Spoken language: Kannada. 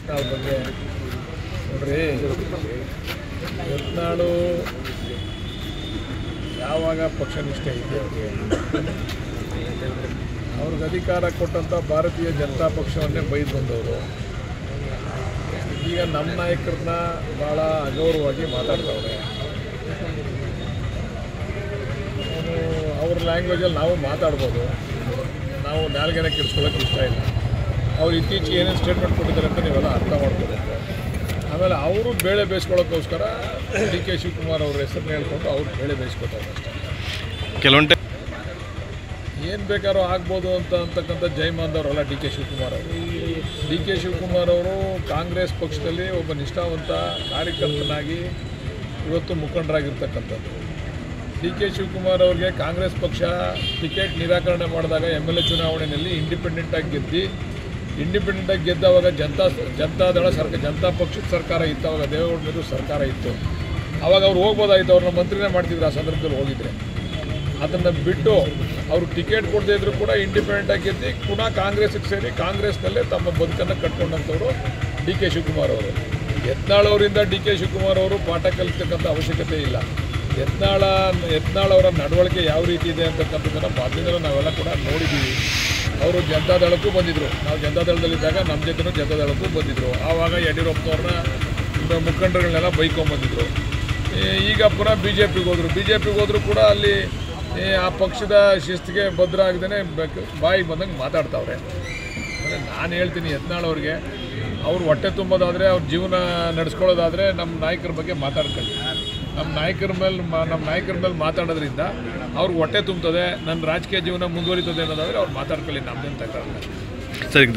ಯತ್ನಾಳ್ ಬಗ್ಗೆ ನೋಡ್ರಿ, ಯತ್ನಾಳು ಯಾವಾಗ ಪಕ್ಷ ನಿಷ್ಠೆ ಇದೆ ಅವ್ರಿಗೆ ಅಧಿಕಾರ ಕೊಟ್ಟಂಥ ಭಾರತೀಯ ಜನತಾ ಪಕ್ಷವನ್ನೇ ಬೈದು ಬಂದವರು ಈಗ ನಮ್ಮ ನಾಯಕರನ್ನ ಭಾಳ ಅಗೌರವವಾಗಿ ಮಾತಾಡ್ತಾವ್ರೆ. ಅವ್ರ ಲ್ಯಾಂಗ್ವೇಜಲ್ಲಿ ನಾವು ಮಾತಾಡ್ಬೋದು, ನಾವು ನಾಲ್ಗೆನ ಕೆಡಿಸ್ಕೊಳ್ಳೋಕೆ ಇಷ್ಟ ಇಲ್ಲ. ಅವ್ರು ಇತ್ತೀಚೆಗೆ ಏನೇನು ಸ್ಟೇಟ್ಮೆಂಟ್ ಕೊಟ್ಟಿದ್ದಾರೆ ಅಂತ ನೀವೆಲ್ಲ ಅರ್ಥ ಮಾಡ್ಕೋಬೇಕು. ಆಮೇಲೆ ಅವರು ಬೇಳೆ ಬೇಯಿಸ್ಕೊಳ್ಳೋಕ್ಕೋಸ್ಕರ ಡಿ ಕೆ ಶಿವಕುಮಾರ್ ಅವ್ರ ಹೆಸರನ್ನ ಹೇಳ್ಕೊಂಡು ಅವ್ರು ಬೇಳೆ ಬೇಯಿಸ್ಕೊತಾರೆ ಅಷ್ಟೇ. ಕೆಲವೊಂದು ಏನು ಬೇಕಾದ್ರೂ ಆಗ್ಬೋದು ಅಂತಕ್ಕಂಥ ಜೈಮಾನ್ದವರಲ್ಲ ಡಿ ಕೆ ಶಿವಕುಮಾರ್ ಅವರು. ಡಿ ಕೆ ಶಿವಕುಮಾರ್ ಅವರು ಕಾಂಗ್ರೆಸ್ ಪಕ್ಷದಲ್ಲಿ ಒಬ್ಬ ನಿಷ್ಠಾವಂತ ಕಾರ್ಯಕರ್ತನಾಗಿ ಇವತ್ತು ಮುಖಂಡರಾಗಿರ್ತಕ್ಕಂಥದ್ದು. ಡಿ ಕೆ ಶಿವಕುಮಾರ್ ಅವ್ರಿಗೆ ಕಾಂಗ್ರೆಸ್ ಪಕ್ಷ ಟಿಕೆಟ್ ನಿರಾಕರಣೆ ಮಾಡಿದಾಗ MLA ಚುನಾವಣೆಯಲ್ಲಿ ಇಂಡಿಪೆಂಡೆಂಟಾಗಿ ಗೆದ್ದವಾಗ ಜನತಾದಳ ಜನತಾ ಪಕ್ಷದ ಸರ್ಕಾರ ಇತ್ತು. ಅವಾಗ ದೇವೇಗೌಡರದ್ದು ಸರ್ಕಾರ ಇತ್ತು. ಆವಾಗ ಅವ್ರು ಹೋಗ್ಬೋದಾಯಿತು, ಅವ್ರನ್ನ ಮಂತ್ರಿನೇ ಮಾಡ್ತಿದ್ರು. ಆ ಸಂದರ್ಭದಲ್ಲಿ ಹೋಗಿದ್ರೆ ಅದನ್ನು ಬಿಟ್ಟು ಅವರು ಟಿಕೆಟ್ ಕೊಡದೇ ಇದ್ದರೂ ಕೂಡ ಇಂಡಿಪೆಂಡೆಂಟಾಗಿ ಗೆದ್ದು ಪುನಃ ಕಾಂಗ್ರೆಸ್ಗೆ ಸೇರಿ ಕಾಂಗ್ರೆಸ್ನಲ್ಲೇ ತಮ್ಮ ಬದುಕನ್ನು ಕಟ್ಕೊಂಡಂಥವ್ರು ಡಿ ಕೆ ಶಿವಕುಮಾರ್ ಅವರು. ಯತ್ನಾಳ್ ಅವರಿಂದ ಡಿ ಕೆ ಶಿವಕುಮಾರ್ ಅವರು ಪಾಠ ಕಲಿತಕ್ಕಂಥ ಅವಶ್ಯಕತೆ ಇಲ್ಲ. ಯತ್ನಾಳ್ ಅವರ ನಡವಳಿಕೆ ಯಾವ ರೀತಿ ಇದೆ ಅಂತಕ್ಕಂಥದ್ದನ್ನು ಮೊದಲಿಂದಲೂ ನಾವೆಲ್ಲ ಕೂಡ ನೋಡಿದ್ದೀವಿ. ಅವರು ಜನತಾದಳಕ್ಕೂ ಬಂದಿದ್ದರು. ನಾವು ಜನತಾದಳದಲ್ಲಿದ್ದಾಗ ನಮ್ಮ ಜೊತೆನೂ ಜನತಾದಳಕ್ಕೂ ಬಂದಿದ್ದರು. ಆವಾಗ ಯಡಿಯೂರಪ್ಪನವ್ರನ್ನ ಮುಖಂಡರುಗಳನ್ನೆಲ್ಲ ಬೈಕೊಂಬಂದಿದ್ರು. ಈಗ ಪುನಃ ಬಿ ಜೆ ಪಿಗೆ ಹೋದರೂ ಕೂಡ ಅಲ್ಲಿ ಆ ಪಕ್ಷದ ಶಿಸ್ತಿಗೆ ಭದ್ರ ಆಗದೇ ಬಾಯಿಗೆ ಬಂದಂಗೆ ಮಾತಾಡ್ತಾವ್ರೆ. ಅಂದರೆ ನಾನು ಹೇಳ್ತೀನಿ, ಯತ್ನಾಳ್ ಅವ್ರಿಗೆ ಅವ್ರು ಹೊಟ್ಟೆ ತುಂಬೋದಾದರೆ, ಅವ್ರ ಜೀವನ ನಡೆಸ್ಕೊಳ್ಳೋದಾದರೆ ನಮ್ಮ ನಾಯಕರ ಬಗ್ಗೆ ಮಾತಾಡ್ಕೊಳ್ಳಿ. ನಮ್ಮ ನಾಯಕರ ಮೇಲೆ ಮಾತಾಡೋದ್ರಿಂದ ಅವ್ರಿಗೆ ಹೊಟ್ಟೆ ತುಂಬ್ತದೆ, ನನ್ನ ರಾಜಕೀಯ ಜೀವನ ಮುಂದುವರಿತದೆ ಅನ್ನೋದಾದರೆ ಅವ್ರು ಮಾತಾಡ್ಕೊಳ್ಳಿ, ನಮ್ಮದೇನು ತಗೊಳ್ಳಲ್ಲ. ಸರಿ.